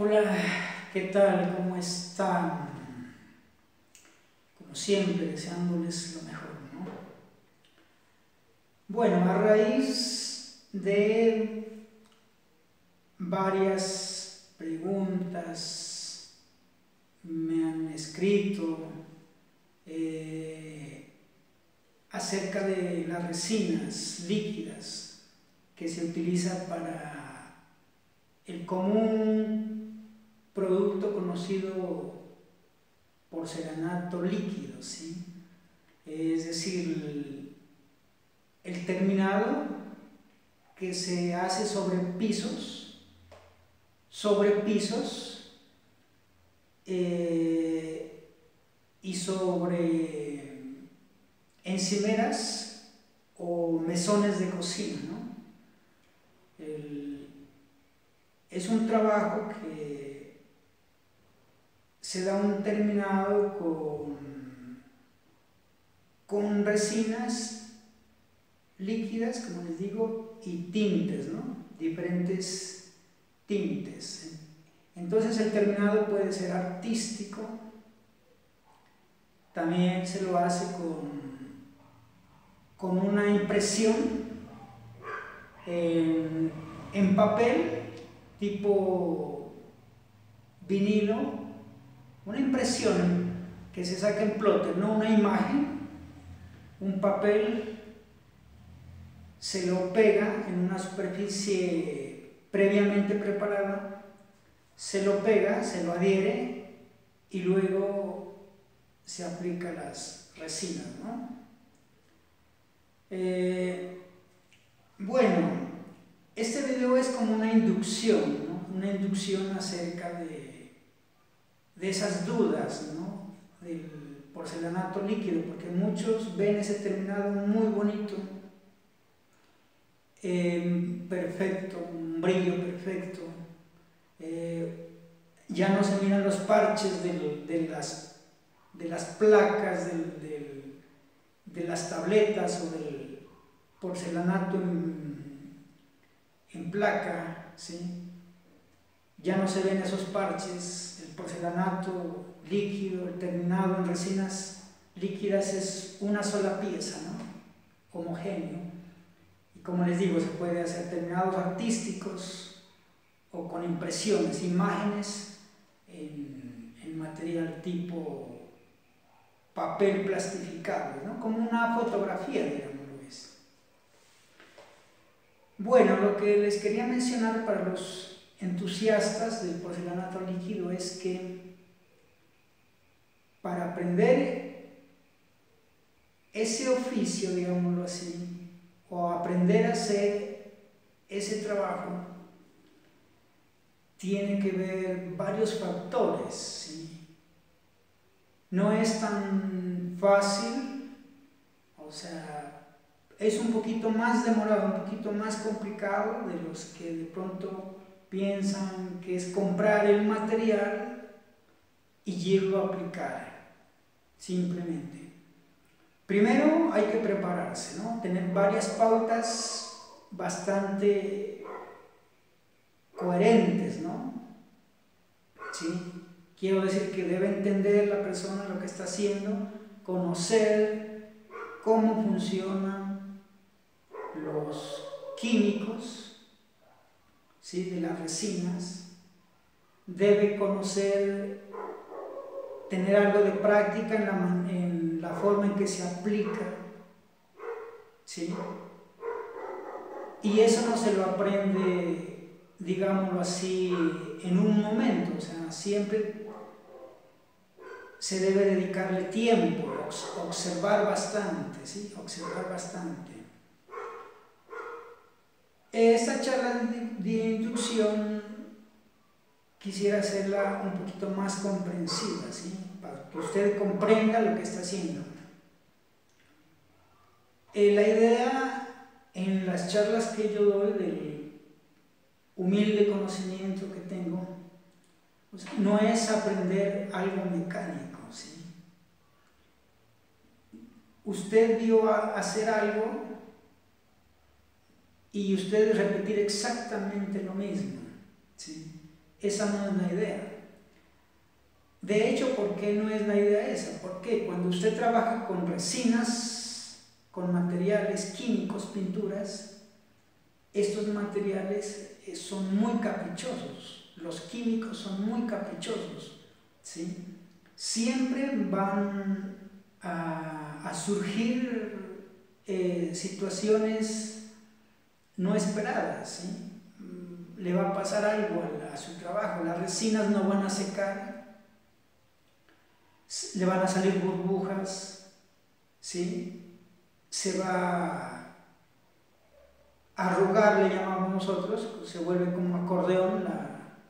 Hola, ¿qué tal? ¿Cómo están? Como siempre, deseándoles lo mejor, ¿no? Bueno, a raíz de varias preguntas me han escrito acerca de las resinas líquidas que se utilizan para el común producto conocido porcelanato líquido, ¿sí? Es decir, el terminado que se hace sobre pisos y sobre encimeras o mesones de cocina, ¿no? Es un trabajo que se da un terminado con resinas líquidas, como les digo, y tintes, ¿no? Diferentes tintes. Entonces el terminado puede ser artístico, también se lo hace con una impresión en papel tipo vinilo, una impresión que se saca en plotter, no una imagen, un papel se lo pega en una superficie previamente preparada, se lo pega, se lo adhiere y luego se aplica las resinas, ¿no? Bueno, este video es como una inducción, ¿no? Una inducción acerca de esas dudas, ¿no? Del porcelanato líquido, porque muchos ven ese terminado muy bonito, perfecto, un brillo perfecto, ya no se miran los parches de las placas, de las tabletas o del porcelanato en placa, ¿sí? Ya no se ven esos parches, el porcelanato líquido, el terminado en resinas líquidas es una sola pieza, ¿no? Homogéneo. Y como les digo, se puede hacer terminados artísticos o con impresiones, imágenes en material tipo papel plastificado, ¿no? Como una fotografía, digámoslo es. Bueno, lo que les quería mencionar para los entusiastas del porcelanato líquido es que para aprender ese oficio, digámoslo así, o aprender a hacer ese trabajo, tiene que ver varios factores, ¿sí? No es tan fácil, o sea, es un poquito más demorado, un poquito más complicado de los que de pronto piensan que es comprar el material y irlo a aplicar, simplemente. Primero hay que prepararse, ¿no? Tener varias pautas bastante coherentes, ¿no? ¿Sí? Quiero decir que debe entender la persona lo que está haciendo, conocer cómo funcionan los químicos, ¿sí? De las resinas, debe conocer, tener algo de práctica en la forma en que se aplica, ¿sí? Y eso no se lo aprende, digámoslo así, en un momento, o sea, siempre se debe dedicarle tiempo, observar bastante, ¿sí? Observar bastante. Esta charla de inducción quisiera hacerla un poquito más comprensiva, ¿sí? Para que usted comprenda lo que está haciendo. La idea en las charlas que yo doy del humilde conocimiento que tengo, pues, no es aprender algo mecánico, ¿sí? Usted vio hacer algo y usted repetir exactamente lo mismo, ¿sí? esa no es la idea. De hecho, ¿por qué no es la idea esa? Porque cuando usted trabaja con resinas, con materiales químicos, pinturas, estos materiales son muy caprichosos, los químicos son muy caprichosos, ¿sí? Siempre van a surgir situaciones no esperadas, ¿sí? Le va a pasar algo a su trabajo, las resinas no van a secar, le van a salir burbujas, ¿sí? Se va a arrugar, le llamamos nosotros, se vuelve como acordeón,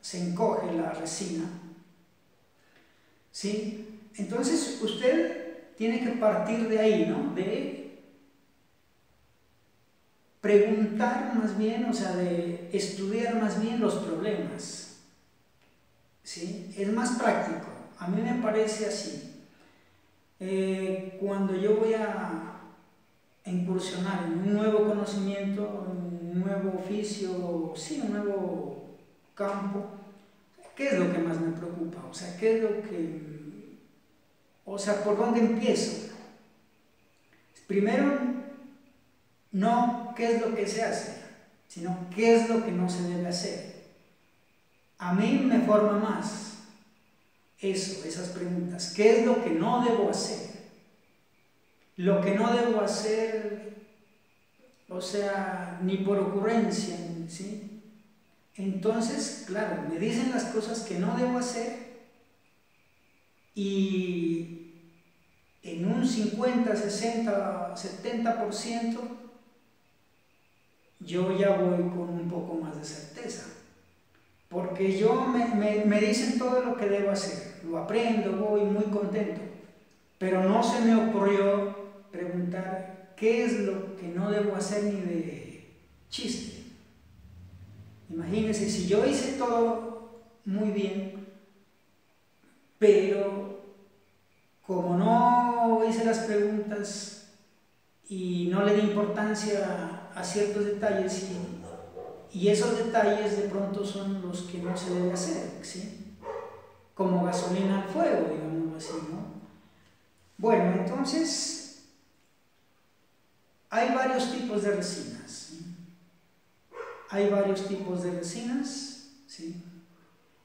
se encoge la resina, ¿sí? Entonces usted tiene que partir de ahí, ¿no? De preguntar más bien, o sea, de estudiar más bien los problemas, ¿sí? Es más práctico, a mí me parece así. Cuando yo voy a incursionar en un nuevo conocimiento, en un nuevo oficio, sí, un nuevo campo, ¿qué es lo que más me preocupa? O sea, ¿qué es lo que... O sea, ¿por dónde empiezo? Primero, no qué es lo que se hace, sino qué es lo que no se debe hacer. A mí me forma más eso, esas preguntas. ¿Qué es lo que no debo hacer? Lo que no debo hacer, o sea, ni por ocurrencia, ¿sí? Entonces, claro, me dicen las cosas que no debo hacer y en un 50, 60, 70% yo ya voy con un poco más de certeza. Porque me dicen todo lo que debo hacer, lo aprendo, voy muy contento, pero no se me ocurrió preguntar qué es lo que no debo hacer ni de chiste. Imagínense, si yo hice todo muy bien, pero como no hice las preguntas y no le di importancia a ciertos detalles y esos detalles de pronto son los que no se debe hacer, ¿sí? Como gasolina al fuego, digamos así, ¿no? Bueno, entonces hay varios tipos de resinas, ¿sí? Hay varios tipos de resinas, ¿sí?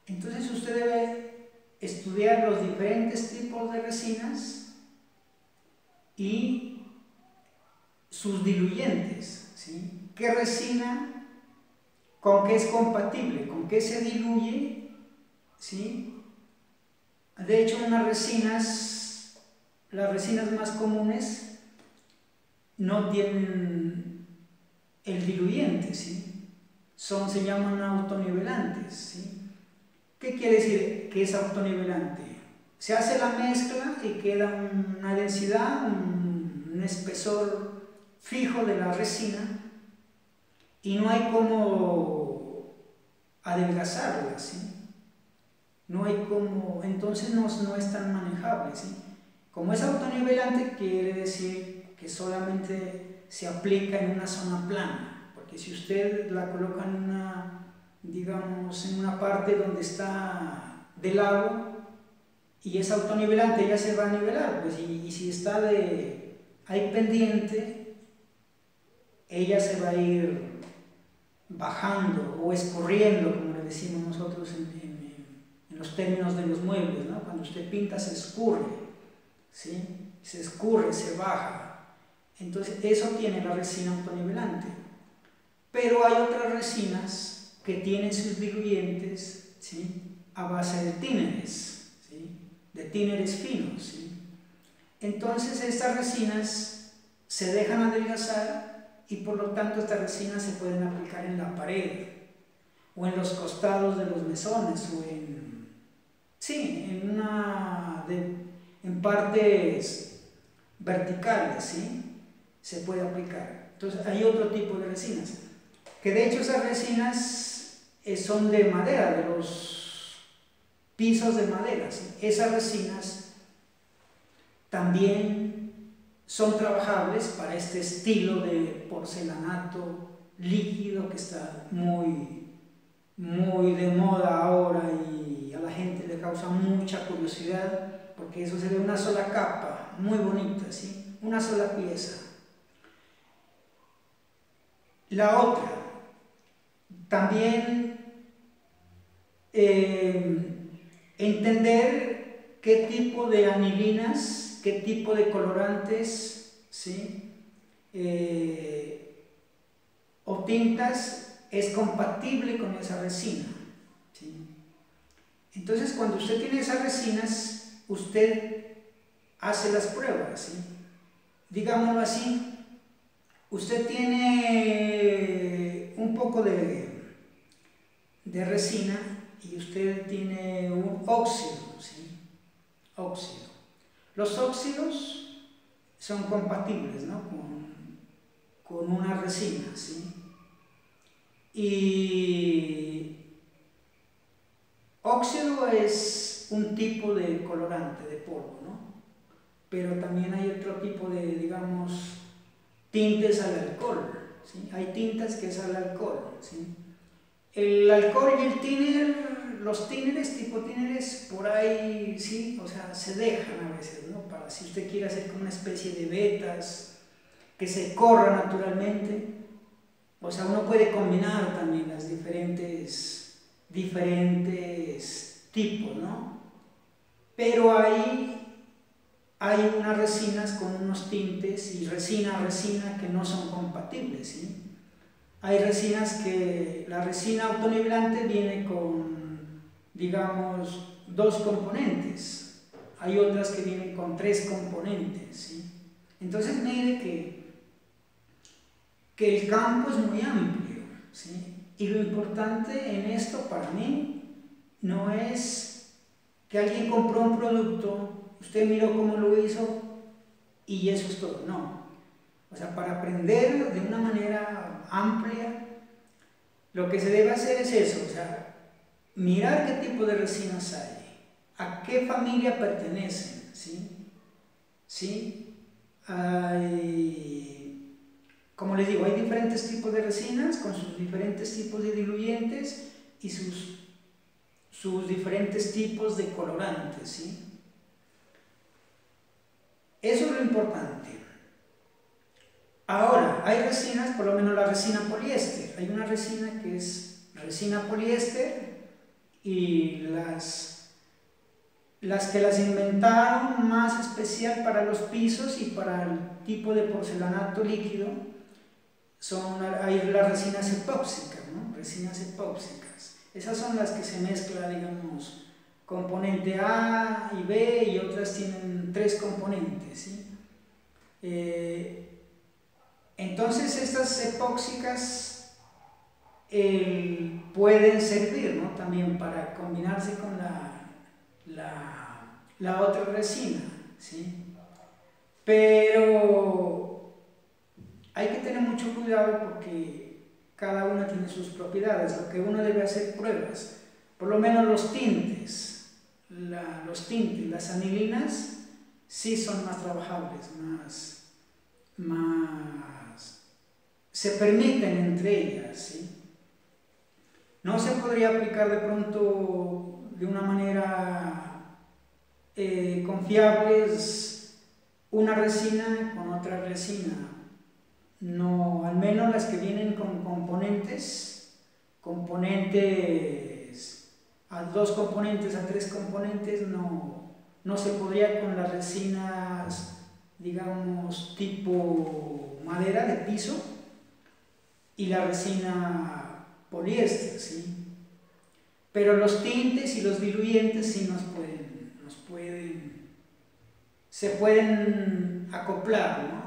Entonces usted debe estudiar los diferentes tipos de resinas y sus diluyentes, ¿sí? ¿Qué resina con qué es compatible? ¿Con qué se diluye? ¿Sí? De hecho, las resinas más comunes no tienen el diluyente, ¿sí? Se llaman autonivelantes, ¿sí? ¿Qué quiere decir que es autonivelante? Se hace la mezcla y queda una densidad, un espesor fijo de la resina y no hay cómo adelgazarla, ¿sí? No hay cómo, entonces no es tan manejable, ¿sí? Como es autonivelante, quiere decir que solamente se aplica en una zona plana, porque si usted la coloca en digamos, en una parte donde está del lago y es autonivelante, ya se va a nivelar, pues, y si está ahí pendiente, ella se va a ir bajando o escurriendo, como le decimos nosotros en los términos de los muebles, ¿no? Cuando usted pinta se escurre, ¿sí? Se escurre, se baja. Entonces eso tiene la resina autonivelante. Pero hay otras resinas que tienen sus diluyentes, ¿sí? A base de tíneres, ¿sí? De tíneres finos, ¿sí? Entonces estas resinas se dejan adelgazar y por lo tanto estas resinas se pueden aplicar en la pared o en los costados de los mesones o en partes verticales, ¿sí? Se puede aplicar. Entonces hay otro tipo de resinas, que de hecho esas resinas son de madera, de los pisos de madera, ¿sí? Esas resinas también son trabajables para este estilo de porcelanato líquido que está muy muy de moda ahora y a la gente le causa mucha curiosidad, porque eso se ve una sola capa, muy bonita, ¿sí? Una sola pieza. La otra, también entender qué tipo de anilinas, qué tipo de colorantes, ¿sí? O tintas es compatible con esa resina, ¿sí? Entonces, cuando usted tiene esas resinas, usted hace las pruebas, ¿sí? Digámoslo así, usted tiene un poco de resina y usted tiene un óxido, ¿sí? Óxido. Los óxidos son compatibles, ¿no? con una resina, ¿sí? Y óxido es un tipo de colorante, de polvo, ¿no? Pero también hay otro tipo de, digamos, tintes al alcohol, ¿sí? Hay tintas que es al alcohol, ¿sí? El alcohol y el thinner, los thinners, tipo thinners, por ahí, sí, o sea, se dejan a veces, ¿no? Para si usted quiere hacer como una especie de vetas que se corra naturalmente, o sea, uno puede combinar también las diferentes tipos, ¿no? Pero hay unas resinas con unos tintes y resina que no son compatibles, ¿sí? Hay resinas que la resina autonivelante viene con, digamos, 2 componentes. Hay otras que vienen con 3 componentes, ¿sí? Entonces mire que el campo es muy amplio, ¿sí? Y lo importante en esto para mí no es que alguien compró un producto, usted miró cómo lo hizo y eso es todo, no. O sea, para aprender de una manera amplia, lo que se debe hacer es eso, o sea, mirar qué tipo de resinas hay, a qué familia pertenecen, ¿sí? ¿Sí? Como les digo, hay diferentes tipos de resinas con sus diferentes tipos de diluyentes y sus diferentes tipos de colorantes, ¿sí? Eso es lo importante. Ahora, hay resinas, por lo menos la resina poliéster. Hay una resina que es resina poliéster y las que las inventaron más especial para los pisos y para el tipo de porcelanato líquido hay las resinas epóxicas, ¿no? Resinas epóxicas. Esas son las que se mezcla, digamos, componente A y B y otras tienen 3 componentes, ¿sí? Entonces estas epóxicas pueden servir, ¿no? También para combinarse con la otra resina, ¿sí? Pero hay que tener mucho cuidado porque cada una tiene sus propiedades. Lo que uno debe hacer pruebas, por lo menos los tintes, las anilinas sí son más trabajables, se permiten entre ellas, ¿sí? No se podría aplicar de pronto de una manera confiable una resina con otra resina. No, al menos las que vienen con componentes a 2 componentes, a 3 componentes, no se podría con las resinas, digamos, tipo madera de piso y la resina poliéster, ¿sí? Pero los tintes y los diluyentes sí se pueden acoplar, ¿no?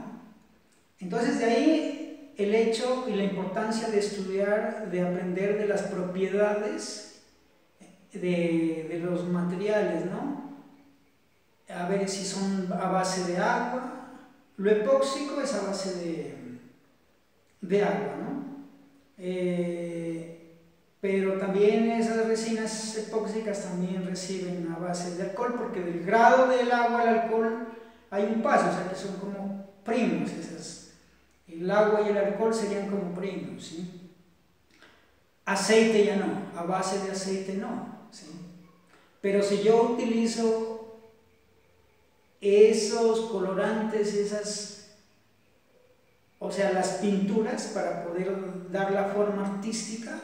Entonces de ahí el hecho y la importancia de estudiar, de aprender de las propiedades de los materiales, ¿no? A ver si son a base de agua. Lo epóxico es a base de agua, ¿no? Pero también esas resinas epóxicas también reciben a base de alcohol, porque del grado del agua al alcohol hay un paso, o sea que son como primos el agua y el alcohol serían como primos, ¿sí? Aceite ya no, a base de aceite no, ¿sí? Pero si yo utilizo esos colorantes, o sea, las pinturas para poder dar la forma artística,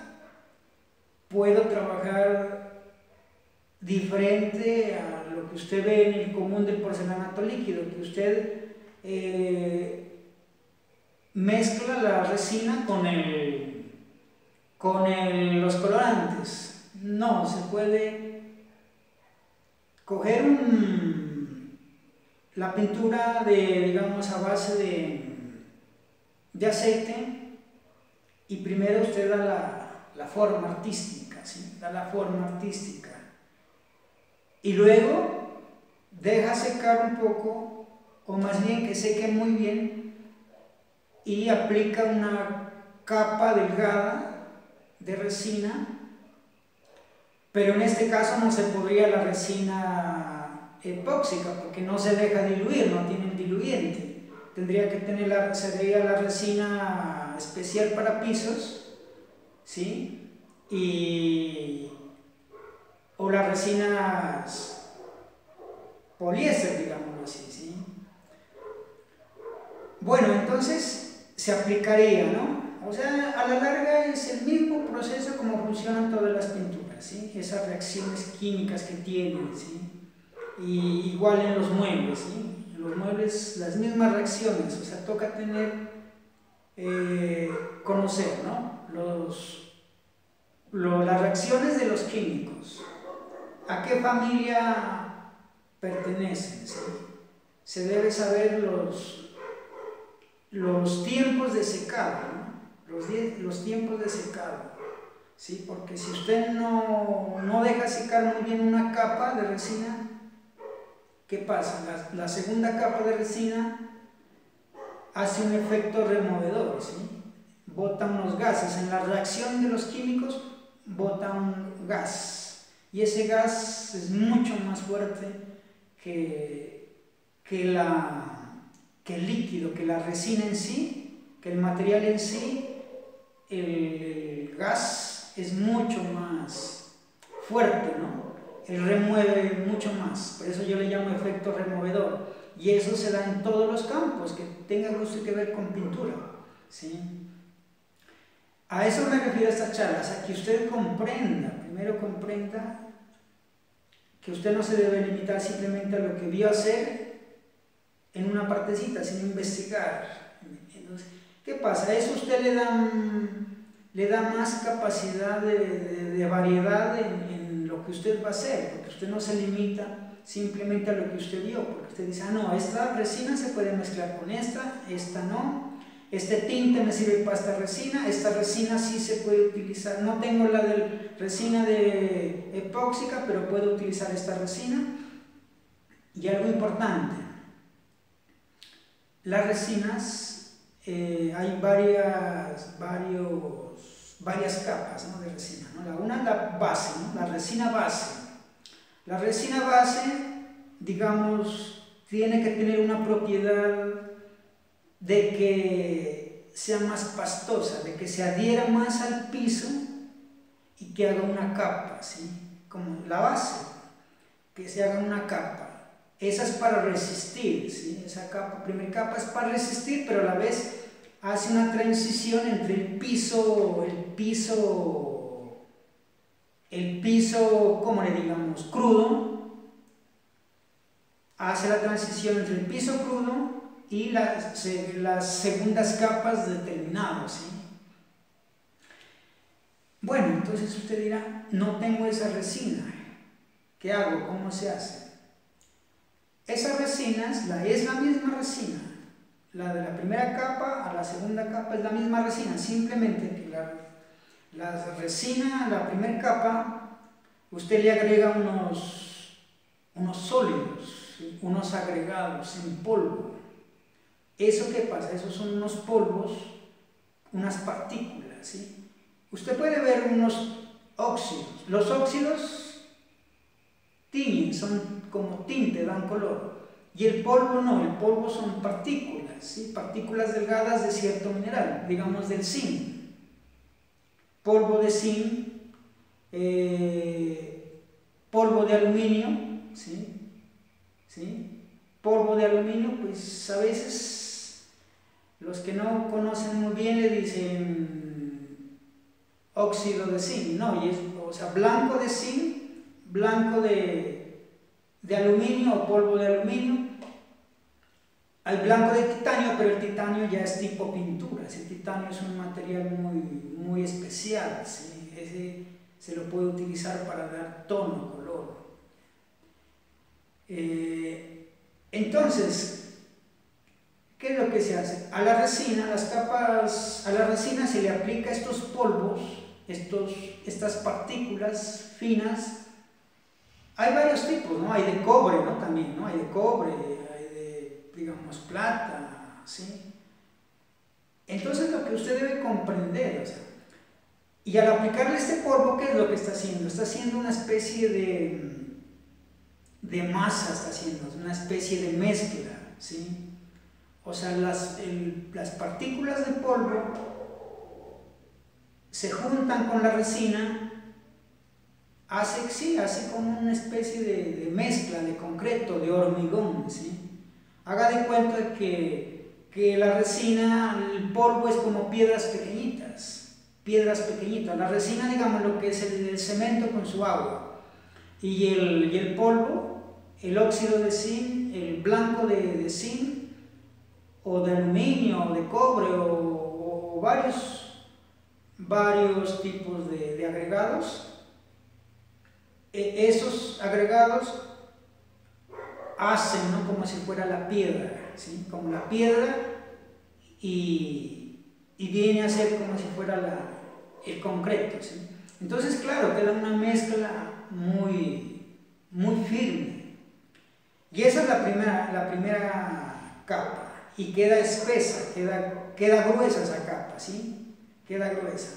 puedo trabajar diferente a lo que usted ve en el común del porcelanato líquido, que usted mezcla la resina con los colorantes. No, se puede coger la pintura digamos, a base de aceite, y primero usted da la forma artística, ¿sí? Da la forma artística. Y luego deja secar un poco, o más bien que seque muy bien, y aplica una capa delgada de resina, pero en este caso no se podría la resina epóxica porque no se deja diluir, no tiene el diluyente. Tendría que tener sería la resina especial para pisos, ¿sí? O las resinas poliéster, digámoslo así, ¿sí? Bueno, entonces se aplicaría, ¿no? O sea, a la larga es el mismo proceso como funcionan todas las pinturas, ¿sí? Esas reacciones químicas que tienen, ¿sí? Y igual en los muebles, ¿sí? En los muebles las mismas reacciones, o sea, toca conocer, ¿no? Las reacciones de los químicos, a qué familia pertenecen, ¿sí? Se debe saber los tiempos de secado, ¿no? Los tiempos de secado, ¿sí? Porque si usted no deja secar muy bien una capa de resina, ¿qué pasa? La segunda capa de resina hace un efecto removedor, ¿sí? Bota unos gases. En la reacción de los químicos bota un gas, y ese gas es mucho más fuerte que el líquido, que la resina en sí, que el material en sí. El gas es mucho más fuerte, ¿no? Él remueve mucho más, por eso yo le llamo efecto removedor, y eso se da en todos los campos que tengan que ver con pintura, ¿sí? A eso me refiero a estas charlas, a que usted primero comprenda que usted no se debe limitar simplemente a lo que vio hacer en una partecita, sino investigar. Entonces, ¿qué pasa? Eso usted le da más capacidad de variedad en lo que usted va a hacer, porque usted no se limita simplemente a lo que usted vio, porque usted dice, no, esta resina se puede mezclar con esta no, este tinte me sirve para esta resina sí se puede utilizar, no tengo la de resina de epóxica, pero puedo utilizar esta resina. Y algo importante, las resinas, hay varias capas, ¿no?, de resina, ¿no? Una es la base, ¿no?, la resina base. La resina base, digamos, tiene que tener una propiedad de que sea más pastosa, de que se adhiera más al piso y que haga una capa, ¿sí? Como la base, que se haga una capa. Esa es para resistir, ¿sí? Esa primera capa es para resistir, pero a la vez hace una transición entre el piso, ¿cómo le digamos?, crudo. Hace la transición entre el piso crudo y las segundas capas de terminado, ¿sí? Bueno, entonces usted dirá, no tengo esa resina, ¿qué hago? ¿Cómo se hace? Esas resinas, es la misma resina, la de la primera capa a la segunda capa es la misma resina, simplemente que la resina, la primera capa, usted le agrega unos sólidos, ¿sí?, unos agregados en polvo. ¿Eso qué pasa? Esos son unos polvos, unas partículas, ¿sí? Usted puede ver unos óxidos. Los óxidos tiñen, son como tinte, dan color. Y el polvo no, el polvo son partículas, ¿sí?, partículas delgadas de cierto mineral, digamos del zinc. polvo de zinc, polvo de aluminio, ¿sí? ¿Sí? Polvo de aluminio, pues a veces los que no conocen muy bien le dicen óxido de zinc, ¿no? Y es, o sea, blanco de zinc, blanco de aluminio o polvo de aluminio. Hay blanco de titanio, pero el titanio ya es tipo pintura. El titanio es un material muy especial, ¿sí? Ese se lo puede utilizar para dar tono, color. Entonces, ¿qué es lo que se hace? A la resina, a la resina se le aplica estos polvos, estas partículas finas. Hay varios tipos, ¿no? Hay de cobre, ¿no? También, ¿no? Hay de cobre, hay de, digamos, plata, ¿sí? Entonces lo que usted debe comprender, o sea, y al aplicarle este polvo, ¿qué es lo que está haciendo? Está haciendo una especie de masa, está haciendo una especie de mezcla, ¿sí? O sea, las partículas de polvo se juntan con la resina, hace como una especie de mezcla de concreto, de hormigón, ¿sí? Haga de cuenta que la resina, el polvo es como piedras pequeñitas. La resina, digamos, lo que es el cemento con su agua. Y el polvo, el óxido de zinc, el blanco de zinc, o de aluminio, o de cobre, o varios tipos de agregados. Esos agregados hacen, ¿no? Como si fuera la piedra, ¿sí? Como la piedra, y viene a ser como si fuera el concreto, ¿sí? Entonces, claro, queda una mezcla muy firme. Y esa es la primera capa, y queda espesa, queda gruesa esa capa, ¿sí? Queda gruesa.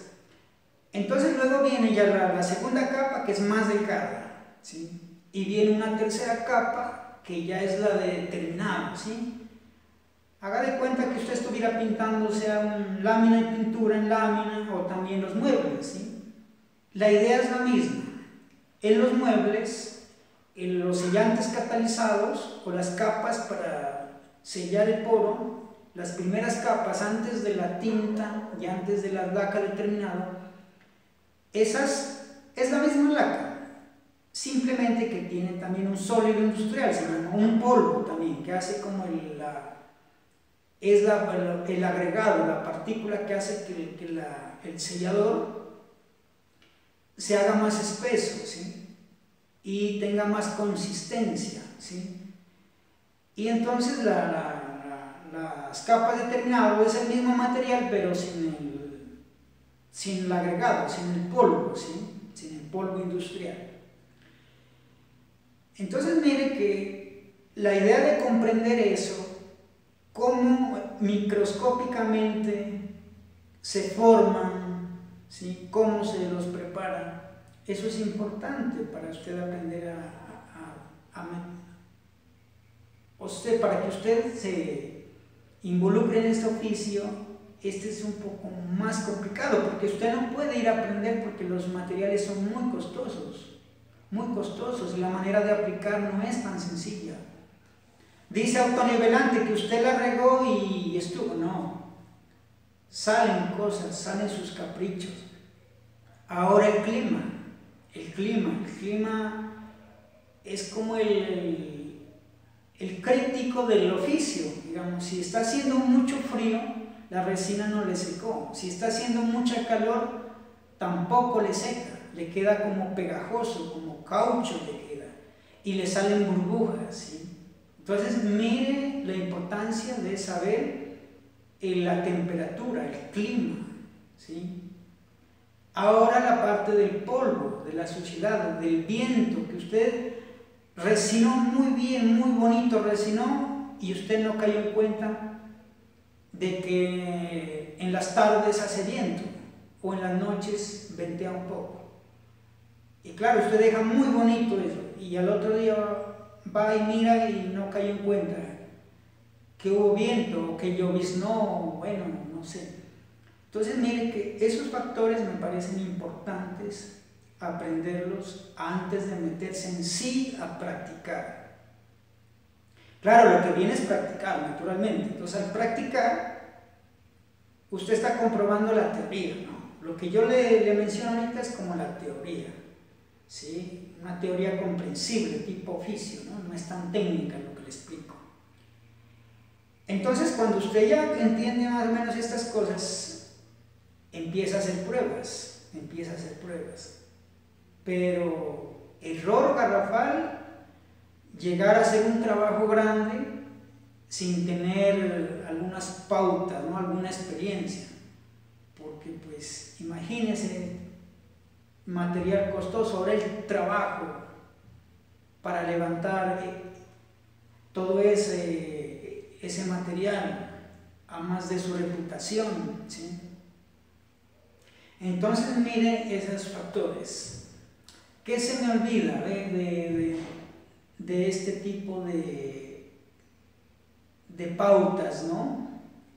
Entonces luego viene ya la segunda capa, que es más delgada, ¿sí? Y viene una tercera capa, que ya es la de terminado, ¿sí? Haga de cuenta que usted estuviera pintando, sea un lámina y pintura en lámina, o también los muebles, ¿sí? La idea es la misma. En los muebles, en los sellantes catalizados, o las capas para sellar el poro, las primeras capas antes de la tinta y antes de la laca de terminado, esas es la misma laca, simplemente que tiene también un sólido industrial, se llama un polvo también, que hace como el agregado, la partícula que hace que el sellador se haga más espeso, ¿sí? Y tenga más consistencia, ¿sí? Y entonces las capas de terminado es el mismo material, pero sin el agregado, sin el polvo, ¿sí? Sin el polvo industrial. Entonces mire que la idea de comprender eso, cómo microscópicamente se forman, ¿sí? Cómo se los preparan, eso es importante para usted aprender para que usted se involucre en este oficio. Este es un poco más complicado, porque usted no puede ir a aprender porque los materiales son muy costosos, y la manera de aplicar no es tan sencilla. Dice autonivelante que usted la regó y estuvo, no. Salen cosas, salen sus caprichos. Ahora el clima es como el crítico del oficio, digamos. Si está haciendo mucho frío, la resina no le secó. Si está haciendo mucha calor, tampoco le seca, le queda como pegajoso, como caucho le queda, y le salen burbujas, ¿sí? Entonces mire la importancia de saber la temperatura, el clima, ¿sí? Ahora la parte del polvo, de la suciedad, del viento, que usted resinó muy bien, muy bonito resinó, y usted no cayó en cuenta de que en las tardes hace viento, o en las noches ventea un poco. Y claro, usted deja muy bonito eso, y al otro día va y mira y no cayó en cuenta que hubo viento, o que lloviznó, bueno, no sé. Entonces mire que esos factores me parecen importantes aprenderlos antes de meterse en sí a practicar. Claro, lo que viene es practicar, naturalmente. Entonces al practicar, usted está comprobando la teoría, ¿no? Lo que yo le menciono ahorita es como la teoría, ¿sí? Una teoría comprensible, tipo oficio, ¿no? No es tan técnica lo que le explico. Entonces cuando usted ya entiende más o menos estas cosas, empieza a hacer pruebas, pero error garrafal, llegar a hacer un trabajo grande sin tener algunas pautas, ¿no? Alguna experiencia, porque pues imagínese material costoso, ahora el trabajo para levantar todo ese material, a más de su reputación, ¿sí? Entonces mire esos factores. ¿Qué se me olvida de este tipo de pautas, ¿no?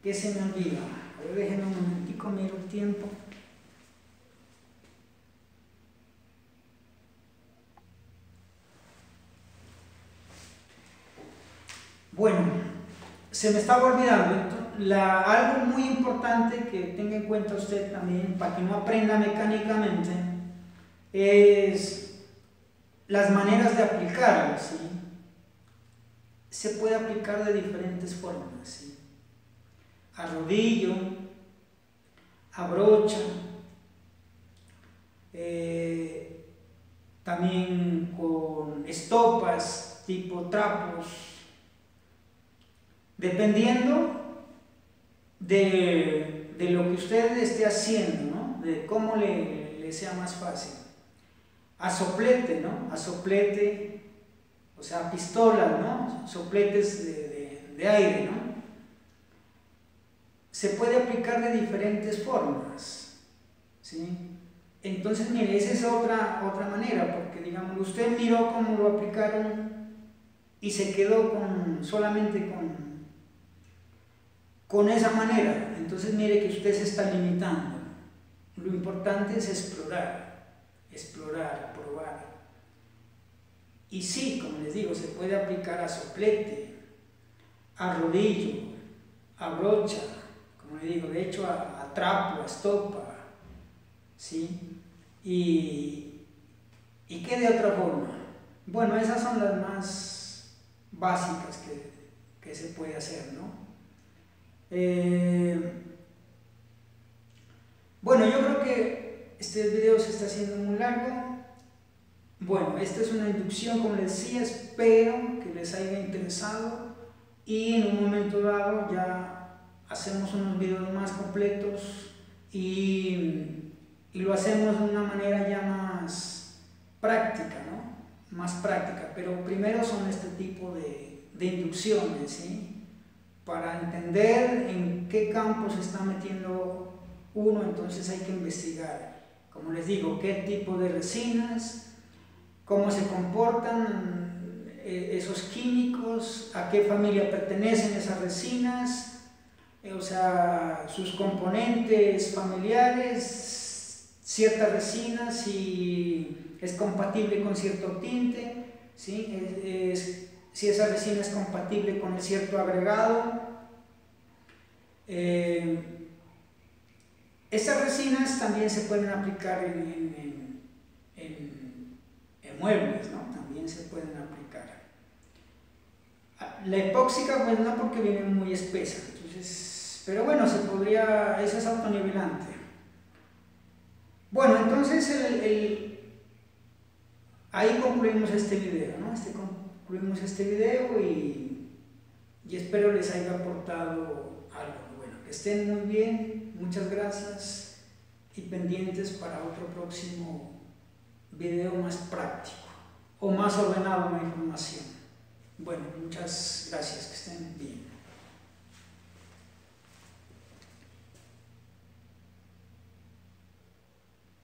¿Qué se me olvida? A ver, déjenme un momentico, miro el tiempo. Bueno, se me estaba olvidando algo muy importante que tenga en cuenta usted también, para que no aprenda mecánicamente, es las maneras de aplicarlo, ¿sí? Se puede aplicar de diferentes formas, ¿sí? A rodillo, a brocha, también con estopas, tipo trapos, dependiendo de lo que usted esté haciendo, ¿no? De cómo le sea más fácil. A soplete, ¿no? A soplete, o sea, pistolas, ¿no? Sopletes de aire, ¿no? Se puede aplicar de diferentes formas, ¿sí? Entonces, mire, esa es otra manera, porque, digamos, usted miró cómo lo aplicaron y se quedó solamente con esa manera. Entonces, mire que usted se está limitando. Lo importante es explorar, probar. Y sí, como les digo, se puede aplicar a soplete, a rodillo, a brocha, como les digo, de hecho a trapo, a estopa, ¿sí? ¿Y qué de otra forma? Bueno, esas son las más básicas que se puede hacer, ¿no? Bueno, yo creo que este video se está haciendo muy largo. Bueno, esta es una inducción, como les decía, espero que les haya interesado y en un momento dado ya hacemos unos videos más completos y lo hacemos de una manera ya más práctica, ¿no? Más práctica, pero primero son este tipo de inducciones, ¿sí? Para entender en qué campo se está metiendo uno, entonces hay que investigar, como les digo, qué tipo de resinas, cómo se comportan esos químicos, a qué familia pertenecen esas resinas, o sea, sus componentes familiares, ciertas resinas, si es compatible con cierto tinte, ¿sí? Si esa resina es compatible con el cierto agregado. Estas resinas también se pueden aplicar en muebles, ¿no? También se pueden aplicar. La epóxica, pues no, porque viene muy espesa, entonces, pero bueno, se podría, eso es autonivelante. Bueno, entonces ahí concluimos este video, ¿no? Concluimos este video y espero les haya aportado algo. Bueno, que estén muy bien, muchas gracias y pendientes para otro próximo video más práctico o más ordenado en la información. Bueno, muchas gracias, que estén bien.